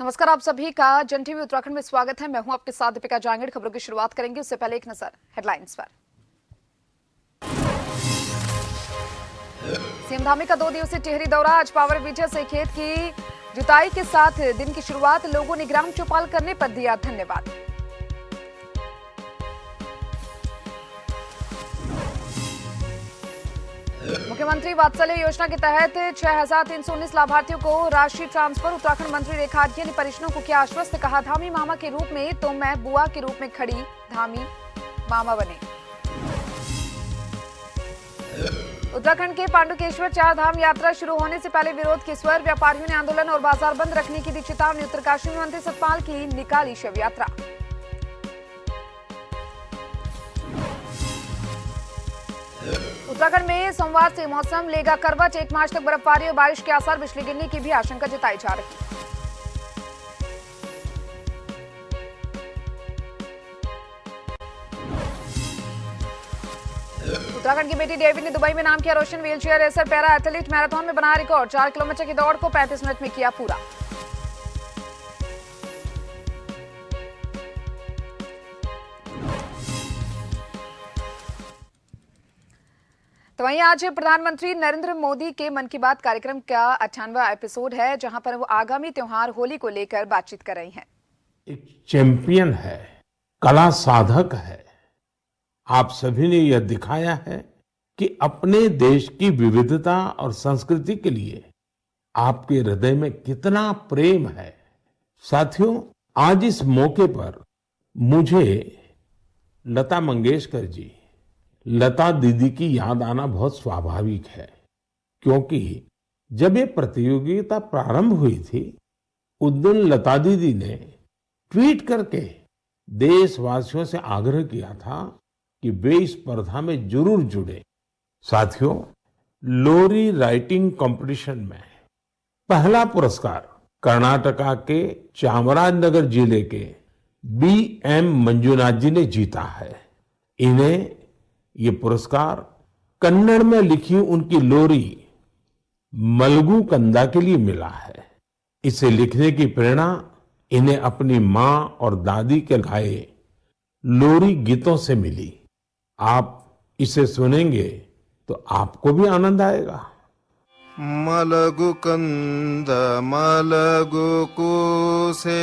नमस्कार, आप सभी का जन टीवी उत्तराखंड में स्वागत है। मैं हूं आपके साथ दीपिका जांगड़। खबरों की शुरुआत करेंगे उससे पहले एक नजर हेडलाइंस पर। सीएम धामी का 2 दिवसीय टिहरी दौरा। आज पावर वीडर से खेत की जुताई के साथ दिन की शुरुआत। लोगों ने ग्राम चौपाल करने पर दिया धन्यवाद। मुख्यमंत्री वात्सल्य योजना के तहत 6,319 लाभार्थियों को राशि ट्रांसफर। उत्तराखंड मंत्री रेखा आर्या ने परिजनों को किया आश्वस्त। कहा, धामी मामा के रूप में तो मैं बुआ के रूप में खड़ी, धामी मामा बने। उत्तराखंड के पांडुकेश्वर 4 धाम यात्रा शुरू होने से पहले विरोध के स्वर। व्यापारियों ने आंदोलन और बाजार बंद रखने की दी चेतावनी। उत्तरकाशी में मंत्री सतपाल की निकाली शव यात्रा। उत्तराखंड में सोमवार से मौसम लेगा करवट। 1 मार्च तक बर्फबारी और बारिश के आसार। बिजली गिरने की भी आशंका जताई जा रही है। उत्तराखंड की बेटी देवी ने दुबई में नाम किया रोशन। Wheelchair racer para athlete marathon में बनाया रिकॉर्ड। 4 किलोमीटर की दौड़ को 35 मिनट में किया पूरा। तो वहीं आज प्रधानमंत्री नरेंद्र मोदी के मन की बात कार्यक्रम का 98वां एपिसोड है, जहां पर वो आगामी त्योहार होली को लेकर बातचीत कर रही हैं। एक चैंपियन है, कला साधक है। आप सभी ने यह दिखाया है कि अपने देश की विविधता और संस्कृति के लिए आपके हृदय में कितना प्रेम है। साथियों, आज इस मौके पर मुझे लता मंगेशकर जी, लता दीदी की याद आना बहुत स्वाभाविक है, क्योंकि जब ये प्रतियोगिता प्रारंभ हुई थी उस दिन लता दीदी ने ट्वीट करके देशवासियों से आग्रह किया था कि वे इस स्पर्धा में जरूर जुड़े। साथियों, लोरी राइटिंग कंपटीशन में पहला पुरस्कार कर्नाटका के चामराजनगर जिले के B.M. मंजुनाथ जी ने जीता है। इन्हें ये पुरस्कार कन्नड़ में लिखी उनकी लोरी मलगू कंदा के लिए मिला है। इसे लिखने की प्रेरणा इन्हें अपनी मां और दादी के गाए लोरी गीतों से मिली। आप इसे सुनेंगे तो आपको भी आनंद आएगा। मलगु कंद मलगु कूसे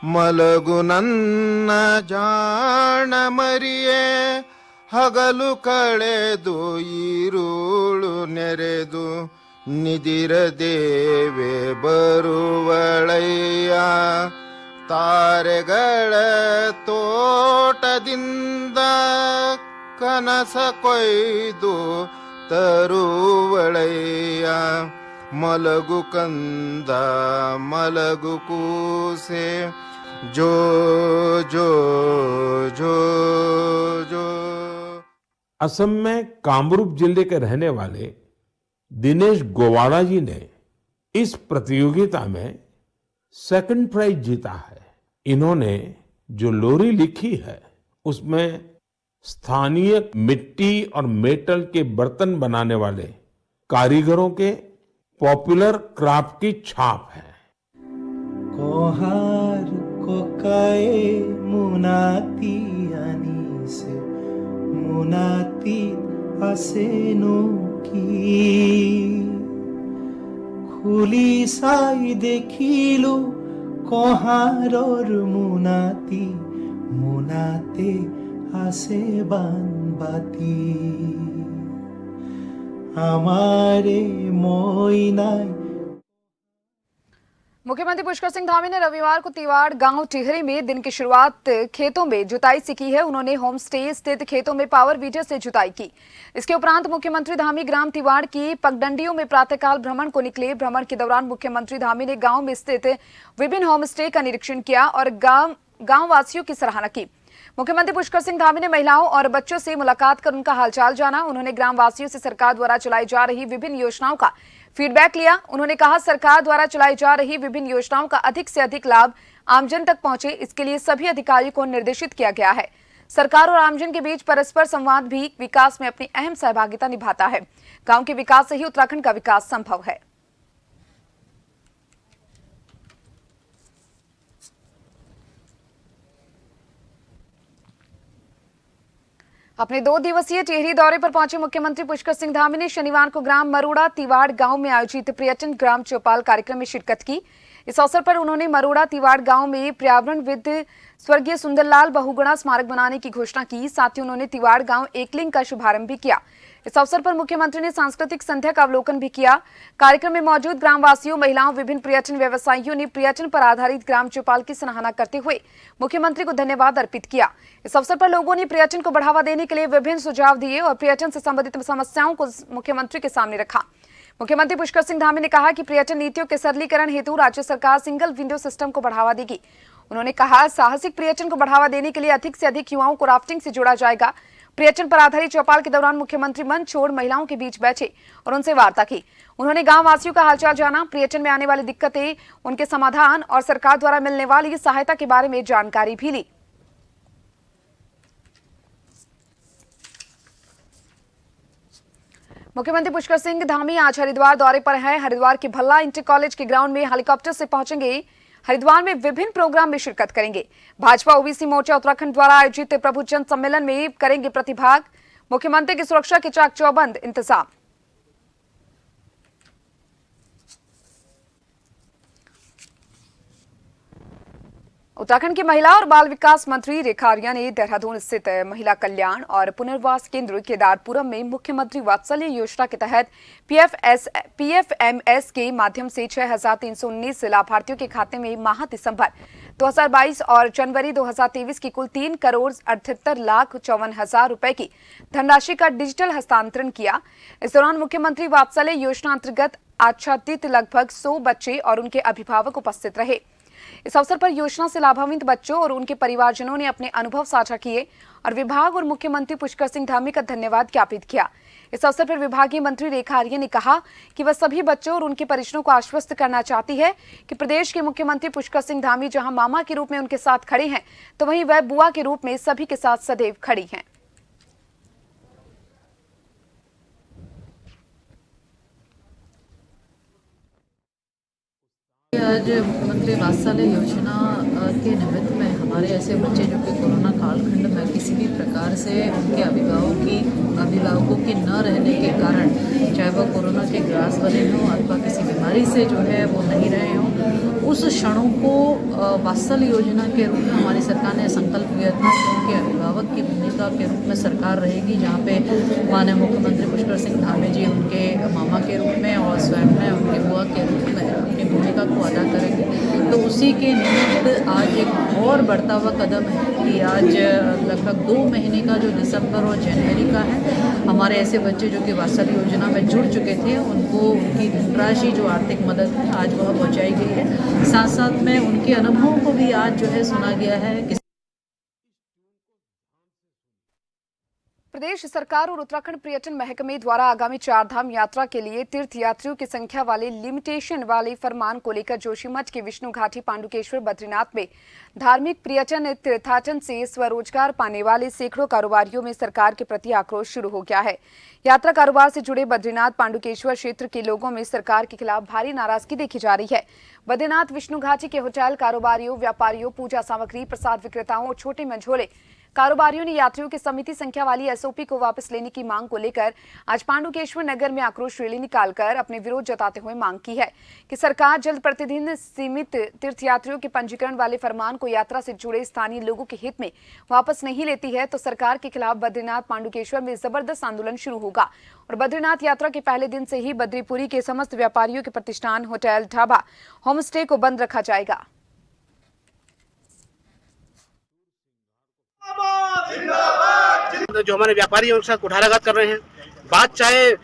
मलगु नन्न जान मरिये ಹಗಲು ಕಳೆದು ಈರುಳು ನೆರೆದು ನಿದಿರದೇವೆ ಬರುವಳಯ್ಯ ತಾರೆಗಳ ತೋಟದಿಂದ ಕನಸ ಕೊಯ್ದು ತರುವಳಯ್ಯ ಮಲಗು ಕಂದ ಮಲಗು ಕೂಸೆ ಜೋ ಜೋ ಜೋ ಜೋ। असम में कामरूप जिले के रहने वाले दिनेश गोवाड़ा जी ने इस प्रतियोगिता में सेकंड प्राइज जीता है। इन्होंने जो लोरी लिखी है उसमें स्थानीय मिट्टी और मेटल के बर्तन बनाने वाले कारीगरों के पॉपुलर क्राफ्ट की छाप है। कोहार को काए मुनाती आनी से मुनाती हसेनो की खुली साई देखिलो कोहारोर मुनाती मुनाते हसे बाती हमारे मोइनाई। मुख्यमंत्री पुष्कर सिंह धामी ने रविवार को तिवाड़ गांव टिहरी में दिन की शुरुआत खेतों में जुताई से की है। उन्होंने होम स्टे स्थित खेतों में पावर वीडर से जुताई की। इसके उपरांत मुख्यमंत्री धामी ग्राम तिवाड़ की पगडंडियों में प्रातःकाल भ्रमण को निकले। भ्रमण के दौरान मुख्यमंत्री धामी ने गांव में स्थित विभिन्न होम स्टे का निरीक्षण किया और गांव वासियों की सराहना की। मुख्यमंत्री पुष्कर सिंह धामी ने महिलाओं और बच्चों से मुलाकात कर उनका हालचाल जाना। उन्होंने ग्राम वासियों से सरकार द्वारा चलाई जा रही विभिन्न योजनाओं का फीडबैक लिया। उन्होंने कहा सरकार द्वारा चलाई जा रही विभिन्न योजनाओं का अधिक से अधिक लाभ आमजन तक पहुंचे, इसके लिए सभी अधिकारियों को निर्देशित किया गया है। सरकार और आमजन के बीच परस्पर संवाद भी विकास में अपनी अहम सहभागिता निभाता है। गांव के विकास से ही उत्तराखंड का विकास संभव है। अपने 2 दिवसीय टिहरी दौरे पर पहुंचे मुख्यमंत्री पुष्कर सिंह धामी ने शनिवार को ग्राम मरोड़ा तिवाड़ गांव में आयोजित पर्यटन ग्राम चौपाल कार्यक्रम में शिरकत की। इस अवसर पर उन्होंने मरोड़ा तिवाड़ गांव में पर्यावरणविद स्वर्गीय सुंदरलाल बहुगुणा स्मारक बनाने की घोषणा की। साथ ही उन्होंने तिवाड़ गांव एकलिंग का शुभारंभ भी किया। इस अवसर पर मुख्यमंत्री ने सांस्कृतिक संध्या का अवलोकन भी किया। कार्यक्रम में मौजूद ग्रामवासियों, महिलाओं, विभिन्न पर्यटन व्यवसायियों ने पर्यटन पर आधारित ग्राम चौपाल की सराहना करते हुए मुख्यमंत्री को धन्यवाद अर्पित किया। इस अवसर पर लोगों ने पर्यटन को बढ़ावा देने के लिए विभिन्न सुझाव दिए और पर्यटन से संबंधित समस्याओं को मुख्यमंत्री के सामने रखा। मुख्यमंत्री पुष्कर सिंह धामी ने कहा कि पर्यटन नीतियों के सरलीकरण हेतु राज्य सरकार सिंगल विंडो सिस्टम को बढ़ावा देगी। उन्होंने कहा साहसिक पर्यटन को बढ़ावा देने के लिए अधिक से अधिक युवाओं को राफ्टिंग से जोड़ा जाएगा। पर्यटन पर आधारित चौपाल के दौरान मुख्यमंत्री मंच छोड़ महिलाओं के बीच बैठे और उनसे वार्ता की। उन्होंने गांव वासियों का हालचाल जाना, पर्यटन में आने वाली दिक्कतें, उनके समाधान और सरकार द्वारा मिलने वाली सहायता के बारे में जानकारी भी ली। मुख्यमंत्री पुष्कर सिंह धामी आज हरिद्वार दौरे पर हैं। हरिद्वार के भल्ला इंटर कॉलेज के ग्राउंड में हेलीकॉप्टर से पहुंचेंगे। हरिद्वार में विभिन्न प्रोग्राम में शिरकत करेंगे। भाजपा ओबीसी मोर्चा उत्तराखंड द्वारा आयोजित प्रभु जन सम्मेलन में करेंगे प्रतिभाग। मुख्यमंत्री की सुरक्षा के चाक चौबंद इंतजाम। उत्तराखंड की महिला और बाल विकास मंत्री रेखा आर्या ने देहरादून स्थित महिला कल्याण और पुनर्वास केंद्र केदारपुरम में मुख्यमंत्री वात्सल्य योजना के तहत पीएफएमएस के माध्यम से 6,319 लाभार्थियों के खाते में माह दिसंबर 2022 और जनवरी 2023 की कुल 3,78,54,000 रुपए की धनराशि का डिजिटल हस्तांतरण किया। इस दौरान मुख्यमंत्री वात्सल्य योजना अंतर्गत आच्छादित लगभग 100 बच्चे और उनके अभिभावक उपस्थित रहे। इस अवसर पर योजना से लाभान्वित बच्चों और उनके परिवारजनों ने अपने अनुभव साझा किए और विभाग और मुख्यमंत्री पुष्कर सिंह धामी का धन्यवाद ज्ञापित किया। इस अवसर पर विभागीय मंत्री रेखा आर्या ने कहा कि वह सभी बच्चों और उनके परिजनों को आश्वस्त करना चाहती है कि प्रदेश के मुख्यमंत्री पुष्कर सिंह धामी जहां मामा के रूप में उनके साथ खड़े हैं, तो वहीं वह बुआ के रूप में सभी के साथ सदैव खड़ी हैं। आज मुख्यमंत्री वात्सल्य योजना के निमित्त में हमारे ऐसे बच्चे जो कि कोरोना कालखंड में किसी भी प्रकार से उनके अभिभावकों के न रहने के कारण, चाहे वह कोरोना के ग्रास बने हों अथवा किसी बीमारी से जो है वो नहीं रहे हों, उस क्षणों को वात्सल्य योजना के रूप में हमारी सरकार ने संकल्प लिया था कि उनके अभिभावक की भूमिका के रूप में सरकार रहेगी, जहाँ पे माननीय मुख्यमंत्री पुष्कर सिंह धामी जी उनके मामा के रूप में और स्वयं में उनके बुआ के रूप में अपनी भूमिका को अदा करेंगे। तो उसी के निमित्त आज एक और बढ़ता हुआ कदम है कि आज लगभग 2 महीने का जो दिसंबर और जनवरी का है, हमारे ऐसे बच्चे जो कि वात्सल्य योजना में जुड़ चुके थे उनको उनकी धनराशि जो आर्थिक मदद है आज वह पहुँचाई गई है। साथ साथ में उनके अनुभवों को भी आज जो है सुना गया है। प्रदेश सरकार और उत्तराखंड पर्यटन महकमे द्वारा आगामी 4 धाम यात्रा के लिए तीर्थ यात्रियों की संख्या वाले लिमिटेशन वाले फरमान को लेकर जोशीमठ के विष्णु घाटी पांडुकेश्वर बद्रीनाथ में धार्मिक पर्यटन तीर्थाटन से स्वरोजगार पाने वाले सैकड़ों कारोबारियों में सरकार के प्रति आक्रोश शुरू हो गया है। यात्रा कारोबार से जुड़े बद्रीनाथ पांडुकेश्वर क्षेत्र के लोगों में सरकार के खिलाफ भारी नाराजगी देखी जा रही है। बद्रीनाथ विष्णु घाटी के होटल कारोबारियों, व्यापारियों, पूजा सामग्री, प्रसाद विक्रेताओं और छोटे मंझोले कारोबारियों ने यात्रियों की सीमित संख्या वाली एसओपी को वापस लेने की मांग को लेकर आज पांडुकेश्वर नगर में आक्रोश रैली निकालकर अपने विरोध जताते हुए मांग की है कि सरकार जल्द प्रतिदिन सीमित तीर्थयात्रियों के पंजीकरण वाले फरमान को यात्रा से जुड़े स्थानीय लोगों के हित में वापस नहीं लेती है तो सरकार के खिलाफ बद्रीनाथ पांडुकेश्वर में जबरदस्त आंदोलन शुरू होगा और बद्रीनाथ यात्रा के पहले दिन से ही बद्रीपुरी के समस्त व्यापारियों के प्रतिष्ठान, होटल, ढाबा, होम स्टे को बंद रखा जाएगा। जो हमारे व्यापारी हैं उनके साथ कुठाराघात कर रहे हैं। बात चाहे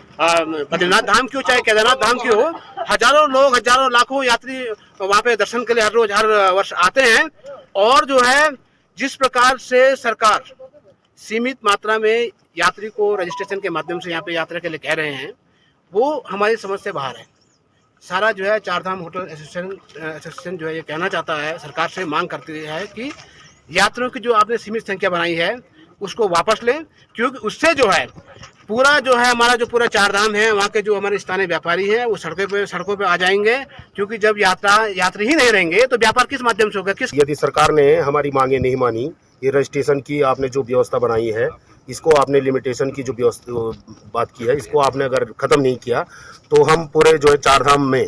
बद्रीनाथ धाम की हो, चाहे केदारनाथ धाम की हो, हजारों लोग, हजारों लाखों यात्री वहाँ पे दर्शन के लिए हर रोज हर वर्ष आते हैं और जो है जिस प्रकार से सरकार सीमित मात्रा में यात्री को रजिस्ट्रेशन के माध्यम से यहाँ पे यात्रा के लिए कह रहे हैं, वो हमारी समझ से बाहर है। सारा जो है चारधाम होटल एसोसिएशन जो है ये कहना चाहता है, सरकार से मांग करती है कि यात्रियों की जो आपने सीमित संख्या बनाई है उसको वापस लें, क्योंकि उससे जो है पूरा जो है हमारा जो पूरा चारधाम है, वहाँ के जो हमारे स्थानीय व्यापारी हैं वो सड़कों पे आ जाएंगे, क्योंकि जब यात्री ही नहीं रहेंगे तो व्यापार किस माध्यम से होगा? यदि सरकार ने हमारी मांगे नहीं मानी, ये रजिस्ट्रेशन की आपने जो व्यवस्था बनाई है, इसको आपने लिमिटेशन की जो व्यवस्था बात की है, इसको आपने अगर खत्म नहीं किया तो हम पूरे जो है चारधाम में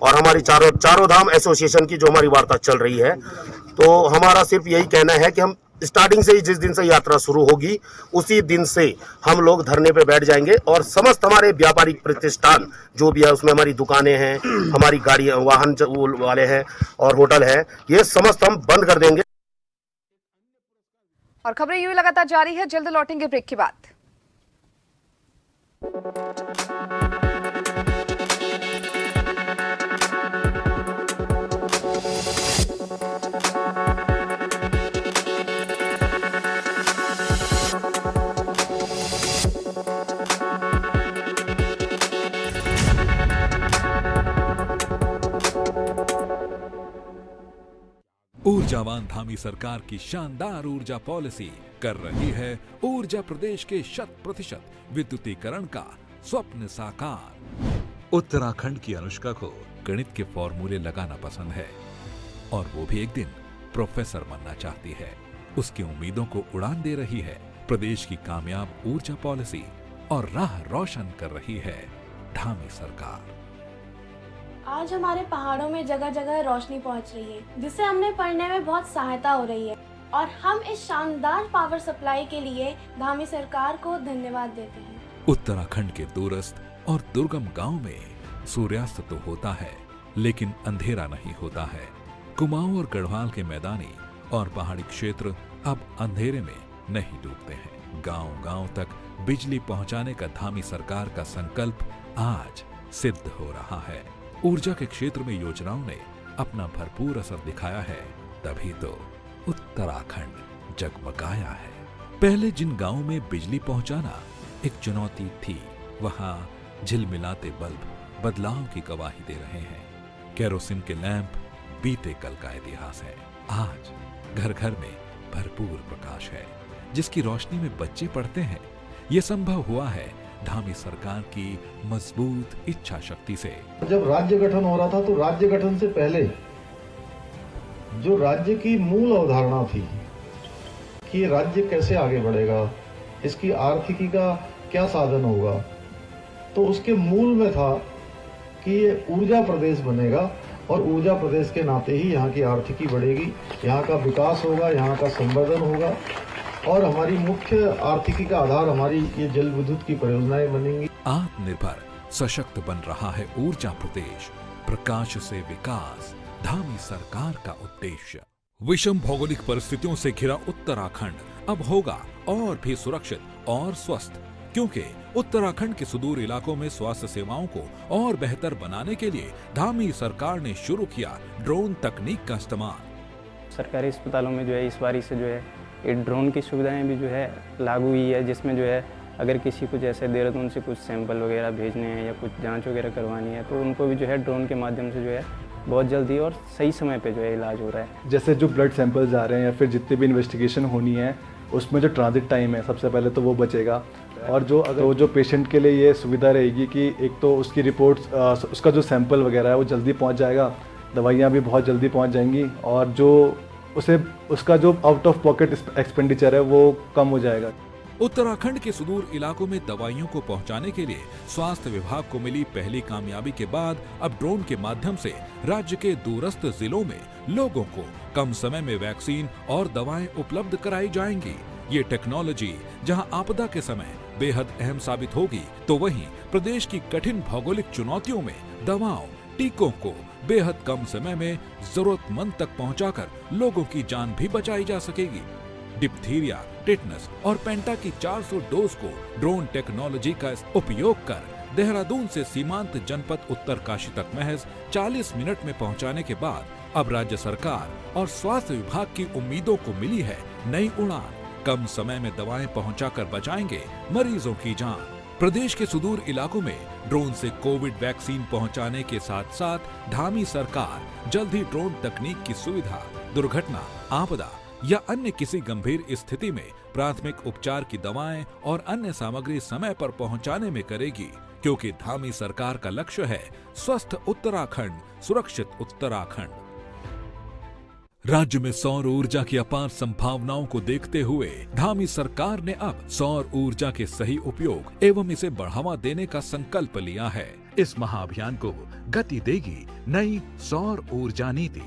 और हमारी चारों धाम एसोसिएशन की जो हमारी वार्ता चल रही है, तो हमारा सिर्फ यही कहना है कि हम स्टार्टिंग से ही जिस दिन से यात्रा शुरू होगी उसी दिन से हम लोग धरने पे बैठ जाएंगे और समस्त हमारे व्यापारिक प्रतिष्ठान जो भी है, उसमें हमारी दुकानें हैं, हमारी गाड़ी वाहन वाले हैं और होटल है, ये समस्त हम बंद कर देंगे। और खबरें यूं ही लगातार जारी है, जल्द लौटेंगे ब्रेक के बाद। ऊर्जावान धामी सरकार की शानदार ऊर्जा पॉलिसी कर रही है ऊर्जा प्रदेश के 100% विद्युतीकरण का स्वप्न साकार। उत्तराखंड की अनुष्का को गणित के फॉर्मूले लगाना पसंद है और वो भी एक दिन प्रोफेसर बनना चाहती है। उसकी उम्मीदों को उड़ान दे रही है प्रदेश की कामयाब ऊर्जा पॉलिसी और राह रोशन कर रही है धामी सरकार। आज हमारे पहाड़ों में जगह जगह रोशनी पहुंच रही है, जिससे हमें पढ़ने में बहुत सहायता हो रही है और हम इस शानदार पावर सप्लाई के लिए धामी सरकार को धन्यवाद देते हैं। उत्तराखंड के दूरस्थ और दुर्गम गांव में सूर्यास्त तो होता है, लेकिन अंधेरा नहीं होता है। कुमाऊं और गढ़वाल के मैदानी और पहाड़ी क्षेत्र अब अंधेरे में नहीं डूबते हैं। गांव-गांव तक बिजली पहुंचाने का धामी सरकार का संकल्प आज सिद्ध हो रहा है। ऊर्जा के क्षेत्र में योजनाओं ने अपना भरपूर असर दिखाया है, तभी तो उत्तराखंड जगमगाया है। पहले जिन गांवों में बिजली पहुंचाना एक चुनौती थी, वहां झिलमिलाते बल्ब बदलाव की गवाही दे रहे हैं। केरोसिन के लैंप बीते कल का इतिहास है। आज घर घर में भरपूर प्रकाश है, जिसकी रोशनी में बच्चे पढ़ते हैं। ये संभव हुआ है धामी सरकार की मजबूत इच्छा शक्ति से। जब राज्य गठन हो रहा था तो राज्य गठन से पहले जो राज्य की मूल अवधारणा थी कि राज्य कैसे आगे बढ़ेगा, इसकी आर्थिकी का क्या साधन होगा, तो उसके मूल में था कि ये ऊर्जा प्रदेश बनेगा और ऊर्जा प्रदेश के नाते ही यहाँ की आर्थिकी बढ़ेगी, यहाँ का विकास होगा, यहाँ का संवर्धन होगा और हमारी मुख्य आर्थिकी का आधार हमारी ये जल विद्युत की परियोजनाएं बनेंगी। आत्मनिर्भर सशक्त बन रहा है ऊर्जा प्रदेश, प्रकाश से विकास धामी सरकार का उद्देश्य। विषम भौगोलिक परिस्थितियों से घिरा उत्तराखंड अब होगा और भी सुरक्षित और स्वस्थ, क्योंकि उत्तराखंड के सुदूर इलाकों में स्वास्थ्य सेवाओं को और बेहतर बनाने के लिए धामी सरकार ने शुरू किया ड्रोन तकनीक का इस्तेमाल। सरकारी अस्पतालों में जो है इस बारी से जो है ये ड्रोन की सुविधाएं भी जो है लागू हुई है, जिसमें जो है अगर किसी को जैसे देहरादून से कुछ सैंपल वगैरह भेजने हैं या कुछ जांच वगैरह करवानी है तो उनको भी जो है ड्रोन के माध्यम से जो है बहुत जल्दी और सही समय पे जो है इलाज हो रहा है। जैसे जो ब्लड सैंपल्स आ रहे हैं या फिर जितनी भी इन्वेस्टिगेशन होनी है उसमें जो ट्रांजिट टाइम है सबसे पहले तो वो बचेगा और जो पेशेंट के लिए ये सुविधा रहेगी कि एक तो उसकी रिपोर्ट्स उसका जो सैंपल वगैरह है वो जल्दी पहुँच जाएगा, दवाइयाँ भी बहुत जल्दी पहुँच जाएंगी और जो उसका जो आउट ऑफ पॉकेट एक्सपेंडिचर है वो कम हो जाएगा। उत्तराखंड के सुदूर इलाकों में दवाइयों को पहुंचाने के लिए स्वास्थ्य विभाग को मिली पहली कामयाबी के बाद अब ड्रोन के माध्यम से राज्य के दूरस्थ जिलों में लोगों को कम समय में वैक्सीन और दवाएं उपलब्ध कराई जाएंगी। ये टेक्नोलॉजी जहां आपदा के समय बेहद अहम साबित होगी, तो वहीं प्रदेश की कठिन भौगोलिक चुनौतियों में दवाओं टीकों को बेहद कम समय में जरूरतमंद तक पहुंचाकर लोगों की जान भी बचाई जा सकेगी। डिप्थीरिया, टिटनस और पेंटा की 400 डोज को ड्रोन टेक्नोलॉजी का उपयोग कर देहरादून से सीमांत जनपद उत्तरकाशी तक महज 40 मिनट में पहुंचाने के बाद अब राज्य सरकार और स्वास्थ्य विभाग की उम्मीदों को मिली है नई उड़ान। कम समय में दवाएं पहुंचाकर बचाएंगे मरीजों की जान। प्रदेश के सुदूर इलाकों में ड्रोन से कोविड वैक्सीन पहुंचाने के साथ साथ धामी सरकार जल्द ही ड्रोन तकनीक की सुविधा दुर्घटना, आपदा या अन्य किसी गंभीर स्थिति में प्राथमिक उपचार की दवाएं और अन्य सामग्री समय पर पहुंचाने में करेगी, क्योंकि धामी सरकार का लक्ष्य है स्वस्थ उत्तराखंड, सुरक्षित उत्तराखंड। राज्य में सौर ऊर्जा की अपार संभावनाओं को देखते हुए धामी सरकार ने अब सौर ऊर्जा के सही उपयोग एवं इसे बढ़ावा देने का संकल्प लिया है। इस महाअभियान को गति देगी नई सौर ऊर्जा नीति।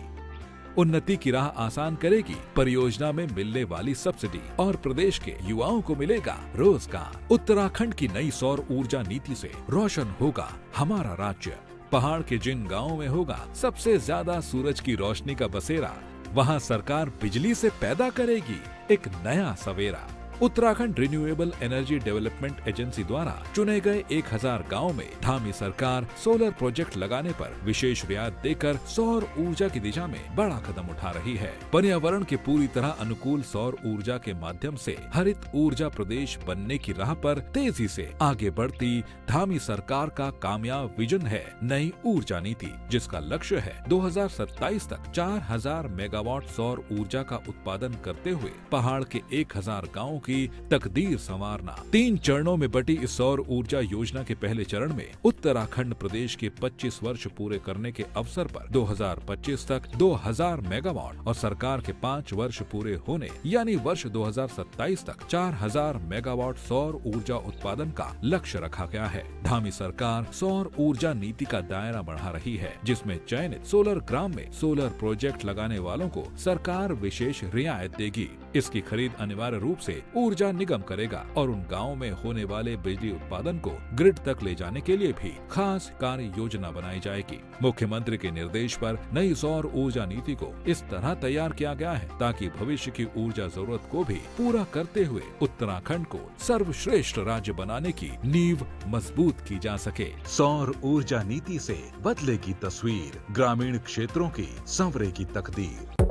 उन्नति की राह आसान करेगी परियोजना में मिलने वाली सब्सिडी और प्रदेश के युवाओं को मिलेगा रोजगार। उत्तराखंड की नई सौर ऊर्जा नीति से रोशन होगा हमारा राज्य। पहाड़ के जिन गांवों में होगा सबसे ज्यादा सूरज की रोशनी का बसेरा, वहां सरकार बिजली से पैदा करेगी एक नया सवेरा। Uttarakhand renewable energy development agency द्वारा चुने गए 1000 गाँव में धामी सरकार सोलर प्रोजेक्ट लगाने पर विशेष रियायत देकर सौर ऊर्जा की दिशा में बड़ा कदम उठा रही है। पर्यावरण के पूरी तरह अनुकूल सौर ऊर्जा के माध्यम से हरित ऊर्जा प्रदेश बनने की राह पर तेजी से आगे बढ़ती धामी सरकार का कामयाब विजन है नई ऊर्जा नीति, जिसका लक्ष्य है 2027 तक 4000 मेगावाट सौर ऊर्जा का उत्पादन करते हुए पहाड़ के 1000 गाँव की तकदीर संवारना। 3 चरणों में बटी इस सौर ऊर्जा योजना के पहले चरण में उत्तराखंड प्रदेश के 25 वर्ष पूरे करने के अवसर पर 2025 तक 2000 मेगावाट और सरकार के 5 वर्ष पूरे होने यानी वर्ष 2027 तक 4000 मेगावाट सौर ऊर्जा उत्पादन का लक्ष्य रखा गया है। धामी सरकार सौर ऊर्जा नीति का दायरा बढ़ा रही है, जिसमें चयनित सोलर ग्राम में सोलर प्रोजेक्ट लगाने वालों को सरकार विशेष रियायत देगी। इसकी खरीद अनिवार्य रूप से ऊर्जा निगम करेगा और उन गाँव में होने वाले बिजली उत्पादन को ग्रिड तक ले जाने के लिए भी खास कार्य योजना बनाई जाएगी। मुख्यमंत्री के निर्देश पर नई सौर ऊर्जा नीति को इस तरह तैयार किया गया है ताकि भविष्य की ऊर्जा जरूरत को भी पूरा करते हुए उत्तराखंड को सर्वश्रेष्ठ राज्य बनाने की नींव मजबूत की जा सके। सौर ऊर्जा नीति से बदलेगी तस्वीर, ग्रामीण क्षेत्रों की संवरेगी तकदीर।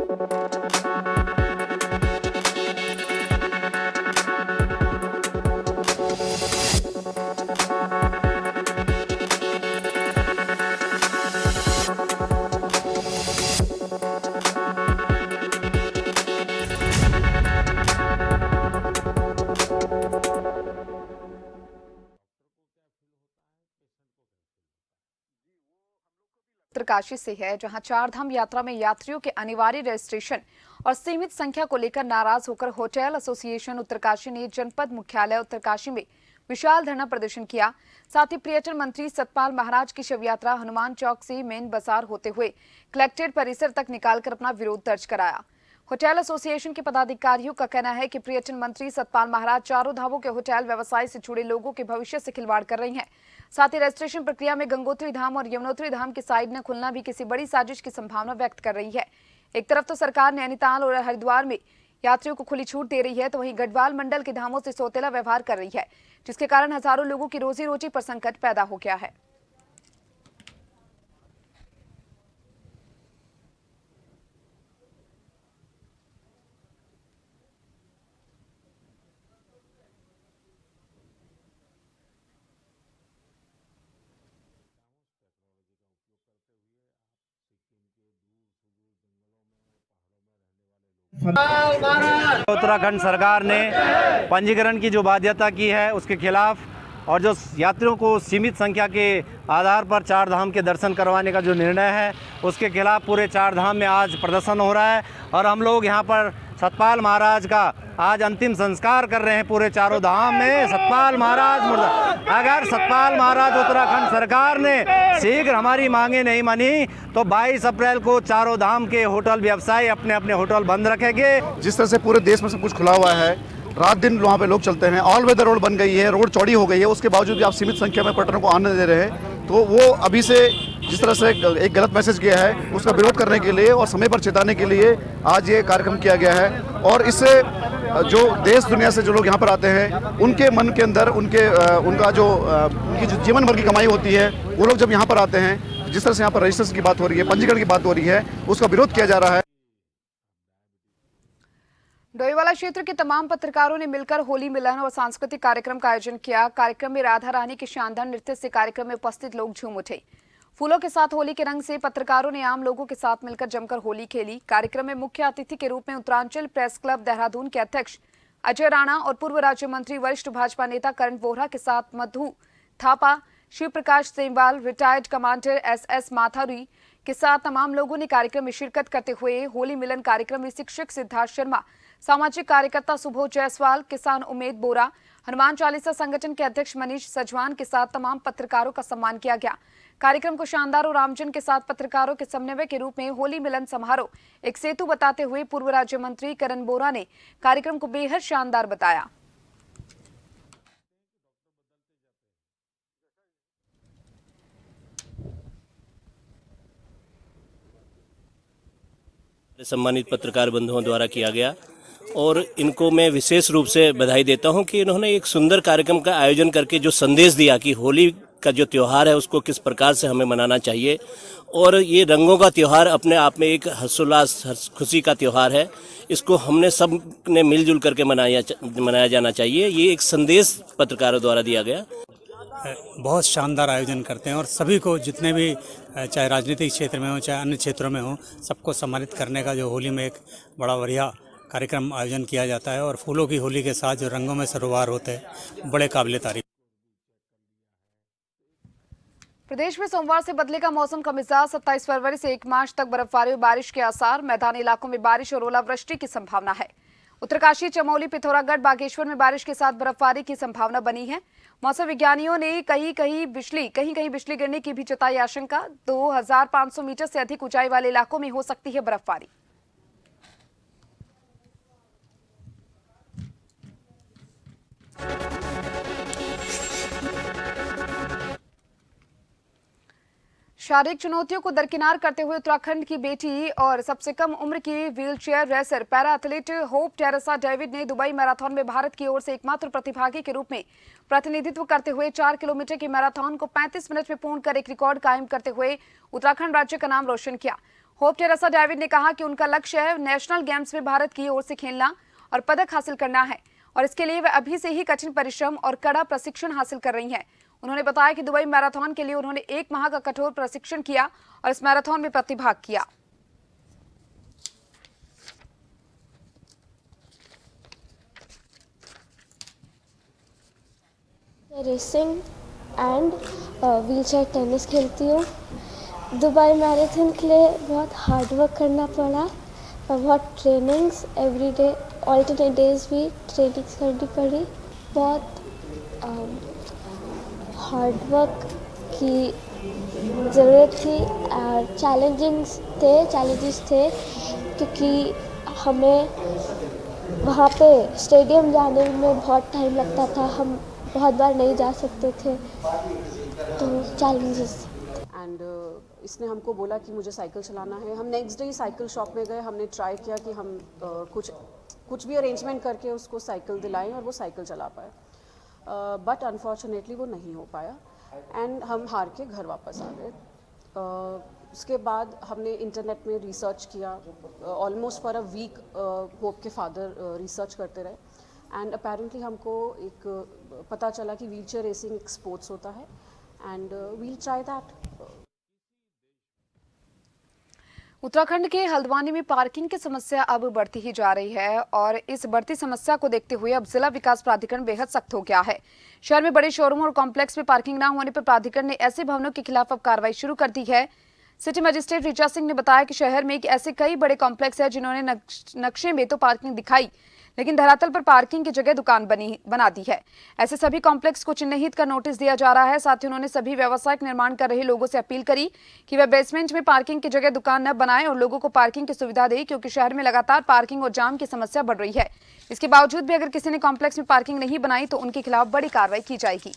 उत्तरकाशी से है, जहां चारधाम यात्रा में यात्रियों के अनिवार्य रजिस्ट्रेशन और सीमित संख्या को लेकर नाराज होकर होटल एसोसिएशन उत्तरकाशी ने जनपद मुख्यालय उत्तरकाशी में विशाल धरना प्रदर्शन किया। साथ ही पर्यटन मंत्री सतपाल महाराज की शव यात्रा हनुमान चौक से मेन बाजार होते हुए कलेक्ट्रेट परिसर तक निकालकर अपना विरोध दर्ज कराया। होटल एसोसिएशन के पदाधिकारियों का कहना है कि पर्यटन मंत्री सतपाल महाराज चारों धामों के होटल व्यवसाय से जुड़े लोगों के भविष्य से खिलवाड़ कर रही हैं। साथ ही रजिस्ट्रेशन प्रक्रिया में गंगोत्री धाम और यमुनोत्री धाम की साइड न खुलना भी किसी बड़ी साजिश की संभावना व्यक्त कर रही है। एक तरफ तो सरकार नैनीताल और हरिद्वार में यात्रियों को खुली छूट दे रही है, तो वहीं गढ़वाल मंडल के धामों से सौतेला व्यवहार कर रही है, जिसके कारण हजारों लोगों की रोजी रोटी पर संकट पैदा हो गया है। उत्तराखंड सरकार ने पंजीकरण की जो बाध्यता की है उसके खिलाफ और जो यात्रियों को सीमित संख्या के आधार पर चार धाम के दर्शन करवाने का जो निर्णय है उसके खिलाफ पूरे चार धाम में आज प्रदर्शन हो रहा है और हम लोग यहाँ पर सतपाल महाराज का आज अंतिम संस्कार कर रहे हैं पूरे चारों धाम में। सतपाल महाराज मुर्दाबाद। अगर सतपाल महाराज उत्तराखंड सरकार ने शीघ्र हमारी मांगे नहीं मानी तो 22 अप्रैल को चारों धाम के होटल व्यवसायी अपने अपने होटल बंद रखेंगे। जिस तरह से पूरे देश में सब कुछ खुला हुआ है, रात दिन वहाँ पे लोग चलते हैं, ऑल वेदर रोड बन गई है, रोड चौड़ी हो गई है, उसके बावजूद भी आप सीमित संख्या में पर्यटकों को आने दे रहे हैं, तो वो अभी से जिस तरह से एक गलत मैसेज गया है उसका विरोध करने के लिए और समय पर चेताने के लिए आज ये कार्यक्रम किया गया है। और इससे जो देश दुनिया से जो लोग यहाँ पर आते हैं उनके मन के अंदर उनकी जो जीवन भर की कमाई होती है, वो लोग जब यहाँ पर आते हैं जिस तरह से यहाँ पर रजिस्ट्रेशन की बात हो रही है, पंजीकरण की बात हो रही है, उसका विरोध किया जा रहा है। डोईवाला क्षेत्र के तमाम पत्रकारों ने मिलकर होली मिलन और सांस्कृतिक कार्यक्रम का आयोजन किया। कार्यक्रम में राधा रानी के शानदार नृत्य से कार्यक्रम में उपस्थित लोग झूम उठे। फूलों के साथ होली के रंग से पत्रकारों ने आम लोगों के साथ मिलकर जमकर होली खेली। कार्यक्रम में मुख्य अतिथि के रूप में उत्तरांचल प्रेस क्लब देहरादून के अध्यक्ष अजय राणा और पूर्व राज्य मंत्री वरिष्ठ भाजपा नेता करण वोहरा के साथ मधु Thapa, Shiv Prakash Semwal, retired commander SS माथुरी के साथ तमाम लोगों ने कार्यक्रम में शिरकत करते हुए होली मिलन कार्यक्रम में शिक्षक सिद्धार्थ शर्मा, सामाजिक कार्यकर्ता सुबोध जायसवाल, किसान उमेद बोरा, हनुमान चालीसा संगठन के अध्यक्ष मनीष सजवान के साथ तमाम पत्रकारों का सम्मान किया गया। कार्यक्रम को शानदार और आमजन के साथ पत्रकारों के समन्वय के रूप में होली मिलन समारोह एक सेतु बताते हुए पूर्व राज्य मंत्री करण वोहरा ने कार्यक्रम को बेहद शानदार बताया। सम्मानित पत्रकार बंधुओं द्वारा किया गया और इनको मैं विशेष रूप से बधाई देता हूं कि इन्होंने एक सुंदर कार्यक्रम का आयोजन करके जो संदेश दिया कि होली का जो त्यौहार है उसको किस प्रकार से हमें मनाना चाहिए और ये रंगों का त्यौहार अपने आप में एक हर्षोल्लास खुशी का त्यौहार है। इसको हमने सब ने मिलजुल करके मनाया जाना चाहिए। ये एक संदेश पत्रकारों द्वारा दिया गया। बहुत शानदार आयोजन करते हैं और सभी को जितने भी चाहे राजनीतिक क्षेत्र में हो चाहे अन्य क्षेत्रों में हो सबको सम्मानित करने का जो होली में एक बड़ा बढ़िया कार्यक्रम आयोजन किया जाता है और फूलों की होली के साथ जो रंगों में सरोवर होते हैं बड़े काबिल तारीफ। प्रदेश में सोमवार से बदलेगा मौसम का मिजाज। 27 फरवरी से 1 मार्च तक बर्फबारी और बारिश के आसार। मैदानी इलाकों में बारिश और ओलावृष्टि की संभावना है। उत्तरकाशी, चमोली, पिथौरागढ़, बागेश्वर में बारिश के साथ बर्फबारी की संभावना बनी है। मौसम विज्ञानियों ने कहीं कहीं बिजली गिरने की भी जताई आशंका। 2500 मीटर से अधिक ऊंचाई वाले इलाकों में हो सकती है बर्फबारी। शारीरिक चुनौतियों को दरकिनार करते हुए उत्तराखंड की बेटी और सबसे कम उम्र की wheelchair racer para athlete hope Teresa David ने दुबई मैराथन में भारत की ओर से एकमात्र प्रतिभागी के रूप में प्रतिनिधित्व करते हुए 4 किलोमीटर की मैराथन को 35 मिनट में पूर्ण कर एक रिकॉर्ड कायम करते हुए उत्तराखंड राज्य का नाम रोशन किया। होप टेरेसा डेविड ने कहा कि उनका लक्ष्य है नेशनल गेम्स में भारत की ओर से खेलना और पदक हासिल करना है और इसके लिए वे अभी से ही कठिन परिश्रम और कड़ा प्रशिक्षण हासिल कर रही हैं। उन्होंने बताया कि दुबई मैराथन के लिए उन्होंने 1 माह का कठोर प्रशिक्षण किया और इस मैराथन में प्रतिभाग किया। रेसिंग एंड व्हीलचेयर टेनिस खेलती हूँ। दुबई मैराथन के लिए बहुत हार्ड वर्क करना पड़ा और बहुत ट्रेनिंग्स एवरीडे ऑल्टरनेट डेज भी ट्रेनिंग्स करनी पड़ी। बहुत हार्ड वर्क की ज़रूरत थी और चैलेंजेस थे क्योंकि हमें वहाँ पे स्टेडियम जाने में बहुत टाइम लगता था। हम बहुत बार नहीं जा सकते थे तो चैलेंजेस। एंड इसने हमको बोला कि मुझे साइकिल चलाना है। हम नेक्स्ट डे साइकिल शॉप में गए। हमने ट्राई किया कि हम कुछ भी अरेंजमेंट करके उसको साइकिल दिलाएं और वो साइकिल चला पाए, बट अनफॉर्चुनेटली वो नहीं हो पाया एंड हम हार के घर वापस आ गए। उसके बाद हमने इंटरनेट में रिसर्च किया। Almost for a week Hope के फादर रिसर्च करते रहे एंड अपेरेंटली हमको एक पता चला कि व्हीलचेयर रेसिंग एक स्पोर्ट्स होता है and we'll try that. Uttarakhand के हल्द्वानी में पार्किंग की समस्या अब बढ़ती ही जा रही है और इस बढ़ती समस्या को देखते हुए अब जिला विकास प्राधिकरण बेहद सख्त हो गया है। शहर में बड़े शोरूम और कॉम्प्लेक्स में पार्किंग न होने पर प्राधिकरण ने ऐसे भवनों के खिलाफ अब कार्रवाई शुरू कर दी है। सिटी मजिस्ट्रेट ऋचा सिंह ने बताया कि शहर में ऐसे कई बड़े कॉम्प्लेक्स है जिन्होंने नक्शे में तो पार्किंग दिखाई लेकिन धरातल पर पार्किंग की जगह दुकान बना दी है। ऐसे सभी कॉम्प्लेक्स को चिन्हित कर नोटिस दिया जा रहा है। साथ ही उन्होंने सभी व्यावसायिक निर्माण कर रहे लोगों से अपील करी कि वे बेसमेंट में पार्किंग की जगह दुकान न बनाएं और लोगों को पार्किंग की सुविधा दें क्योंकि शहर में लगातार पार्किंग और जाम की समस्या बढ़ रही है। इसके बावजूद भी अगर किसी ने कॉम्प्लेक्स में पार्किंग नहीं बनाई तो उनके खिलाफ बड़ी कार्रवाई की जाएगी।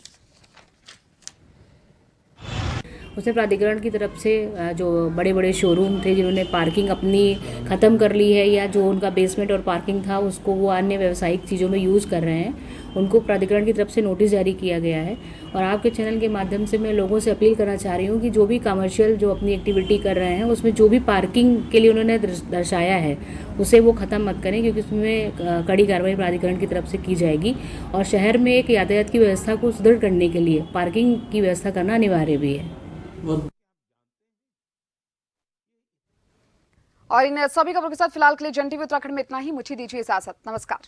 उसने प्राधिकरण की तरफ से जो बड़े बड़े शोरूम थे जिन्होंने पार्किंग अपनी ख़त्म कर ली है या जो उनका बेसमेंट और पार्किंग था उसको वो अन्य व्यावसायिक चीज़ों में यूज़ कर रहे हैं, उनको प्राधिकरण की तरफ से नोटिस जारी किया गया है। और आपके चैनल के माध्यम से मैं लोगों से अपील करना चाह रही हूँ कि जो भी कमर्शियल जो अपनी एक्टिविटी कर रहे हैं उसमें जो भी पार्किंग के लिए उन्होंने दर्शाया है उसे वो ख़त्म मत करें, क्योंकि उसमें कड़ी कार्रवाई प्राधिकरण की तरफ से की जाएगी। और शहर में एक यातायात की व्यवस्था को सुदृढ़ करने के लिए पार्किंग की व्यवस्था करना अनिवार्य भी है। और इन सभी खबरों के साथ फिलहाल के लिए जन टीवी उत्तराखंड में इतना ही। मुझे दीजिए इजाजत। नमस्कार।